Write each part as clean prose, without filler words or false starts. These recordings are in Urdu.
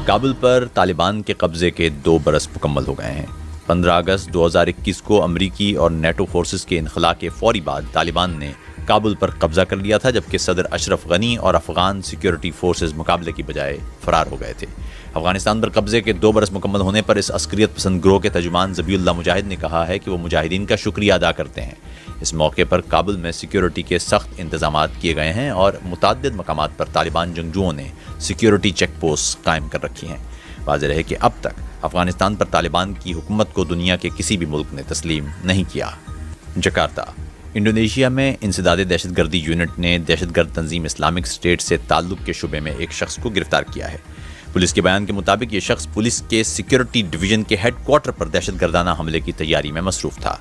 کابل پر طالبان کے قبضے کے 2 برس مکمل ہو گئے ہیں۔ 15 اگست 2021 کو امریکی اور نیٹو فورسز کے انخلاء کے فوری بعد طالبان نے کابل پر قبضہ کر لیا تھا، جبکہ صدر اشرف غنی اور افغان سیکیورٹی فورسز مقابلے کی بجائے فرار ہو گئے تھے۔ افغانستان پر قبضے کے 2 برس مکمل ہونے پر اس عسکریت پسند گروہ کے ترجمان ذبیح اللہ مجاہد نے کہا ہے کہ وہ مجاہدین کا شکریہ ادا کرتے ہیں۔ اس موقع پر کابل میں سیکیورٹی کے سخت انتظامات کیے گئے ہیں اور متعدد مقامات پر طالبان جنگجوؤں نے سیکیورٹی چیک پوسٹ قائم کر رکھی ہیں۔ واضح رہے کہ اب تک افغانستان پر طالبان کی حکومت کو دنیا کے کسی بھی ملک نے تسلیم نہیں کیا۔ جکارتا، انڈونیشیا میں انسداد دہشت گردی یونٹ نے دہشت گرد تنظیم اسلامک اسٹیٹ سے تعلق کے شبے میں ایک شخص کو گرفتار کیا ہے۔ پولیس کے بیان کے مطابق یہ شخص پولیس کے سیکیورٹی ڈویژن کے ہیڈ کوارٹر پر دہشت گردانہ حملے کی تیاری میں مصروف تھا۔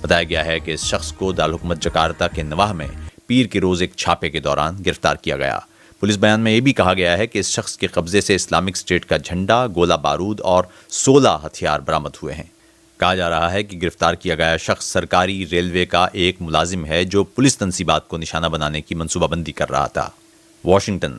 بتایا گیا ہے کہ اس شخص کو دارالحکومت جکارتا کے نواح میں پیر کے روز ایک چھاپے کے دوران گرفتار کیا گیا۔ پولیس بیان میں یہ بھی کہا گیا ہے کہ اس شخص کے قبضے سے اسلامک اسٹیٹ کا جھنڈا، گولہ بارود اور 16 ہتھیار برآمد ہوئے ہیں۔ کہا جا رہا ہے کہ گرفتار کیا گیا شخص سرکاری ریلوے کا ایک ملازم ہے جو پولیس تنصیبات کو نشانہ بنانے کی منصوبہ بندی کر رہا تھا۔ واشنگٹن،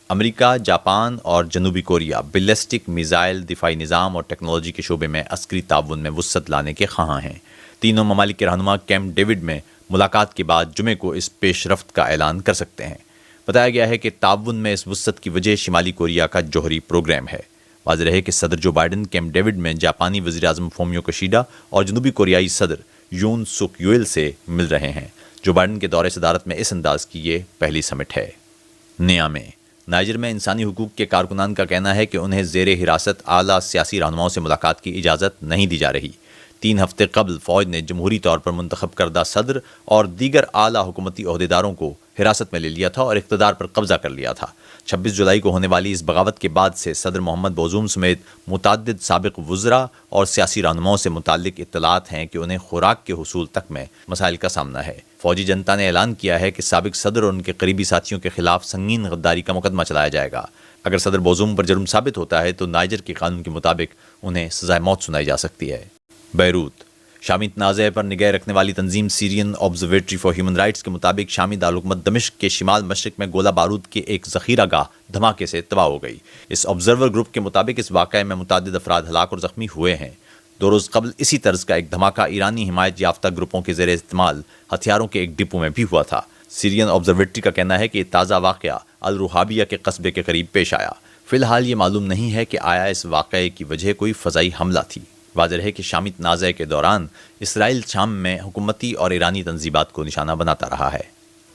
امریکہ، جاپان اور جنوبی کوریا بیلسٹک میزائل، دفاعی نظام اور ٹیکنالوجی کے شعبے میں عسکری تعاون میں وسعت لانے کے خواہاں ہیں۔ تینوں ممالک کے رہنما کیمپ ڈیوڈ میں ملاقات کے بعد جمعے کو اس پیش رفت کا اعلان کر سکتے ہیں۔ بتایا گیا ہے کہ تعاون میں اس وسعت کی وجہ شمالی کوریا کا جوہری پروگرام ہے۔ واضح رہے کہ صدر جو بائیڈن کیمپ ڈیوڈ میں جاپانی وزیراعظم فومیو کشیڈا اور جنوبی کوریائی صدر یون سک یوئل سے مل رہے ہیں۔ جو بائیڈن کے دورے صدارت میں اس انداز کی یہ پہلی سمٹ ہے۔ نیامے، نائجر میں انسانی حقوق کے کارکنان کا کہنا ہے کہ انہیں زیر حراست اعلیٰ سیاسی رہنماؤں سے ملاقات کی اجازت نہیں دی جا رہی۔ 3 ہفتے قبل فوج نے جمہوری طور پر منتخب کردہ صدر اور دیگر اعلیٰ حکومتی عہدیداروں کو حراست میں لے لیا تھا اور اقتدار پر قبضہ کر لیا تھا۔ 26 جولائی کو ہونے والی اس بغاوت کے بعد سے صدر محمد بوزوم سمیت متعدد سابق وزراء اور سیاسی رہنماؤں سے متعلق اطلاعات ہیں کہ انہیں خوراک کے حصول تک میں مسائل کا سامنا ہے۔ فوجی جنتا نے اعلان کیا ہے کہ سابق صدر اور ان کے قریبی ساتھیوں کے خلاف سنگین غداری کا مقدمہ چلایا جائے گا۔ اگر صدر بوزوم پر جرم ثابت ہوتا ہے تو نائجر کے قانون کے مطابق انہیں سزائے موت سنائی جا سکتی ہے۔ بیروت، شامی تنازع پر نگاہ رکھنے والی تنظیم سیرین آبزرویٹری فار ہیومن رائٹس کے مطابق شامی دارالحکومت دمشق کے شمال مشرق میں گولہ بارود کے ایک ذخیرہ گاہ دھماکے سے تباہ ہو گئی۔ اس آبزرور گروپ کے مطابق اس واقعے میں متعدد افراد ہلاک اور زخمی ہوئے ہیں۔ 2 روز قبل اسی طرز کا ایک دھماکہ ایرانی حمایت یافتہ گروپوں کے زیر استعمال ہتھیاروں کے ایک ڈپو میں بھی ہوا تھا۔ سیرین آبزرویٹری کا کہنا ہے کہ یہ تازہ واقعہ الروحابیہ کے قصبے کے قریب پیش آیا۔ فی الحال یہ معلوم نہیں ہے کہ آیا اس واقعے کی وجہ کوئی فضائی حملہ تھی۔ واضح ہے کہ شامی تنازع کے دوران اسرائیل شام میں حکومتی اور ایرانی تنصیبات کو نشانہ بناتا رہا ہے۔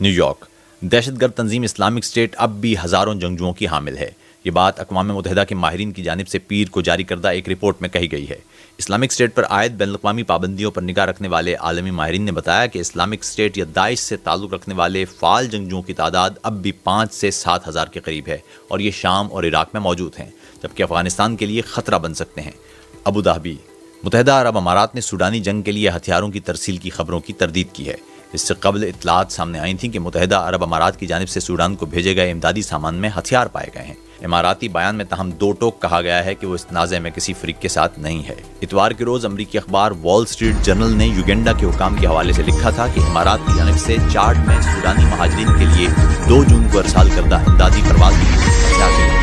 نیو یارک، دہشت گرد تنظیم اسلامک اسٹیٹ اب بھی ہزاروں جنگجوؤں کی حامل ہے۔ یہ بات اقوام متحدہ کے ماہرین کی جانب سے پیر کو جاری کردہ ایک رپورٹ میں کہی گئی ہے۔ اسلامک اسٹیٹ پر عائد بین الاقوامی پابندیوں پر نگاہ رکھنے والے عالمی ماہرین نے بتایا کہ اسلامک اسٹیٹ یا داعش سے تعلق رکھنے والے فعال جنگجوؤں کی تعداد اب بھی 5 سے 7 ہزار کے قریب ہے اور یہ شام اور عراق میں موجود ہیں، جبکہ افغانستان کے لیے خطرہ بن سکتے ہیں۔ ابو ظہبی، متحدہ عرب امارات نے سوڈانی جنگ کے لیے ہتھیاروں کی ترسیل کی خبروں کی تردید کی ہے۔ اس سے قبل اطلاعات سامنے آئی تھیں کہ متحدہ عرب امارات کی جانب سے سوڈان کو بھیجے گئے امدادی سامان میں ہتھیار پائے گئے ہیں۔ اماراتی بیان میں تاہم 2 ٹوک کہا گیا ہے کہ وہ اس تنازع میں کسی فریق کے ساتھ نہیں ہے۔ اتوار کے روز امریکی اخبار وال اسٹریٹ جرنل نے یوگینڈا کے حکام کے حوالے سے لکھا تھا کہ امارات کی جانب سے چاڈ میں سوڈانی مہاجرین کے لیے 2 جون کو ارسال کردہ امدادی پرواز میں ہتھیار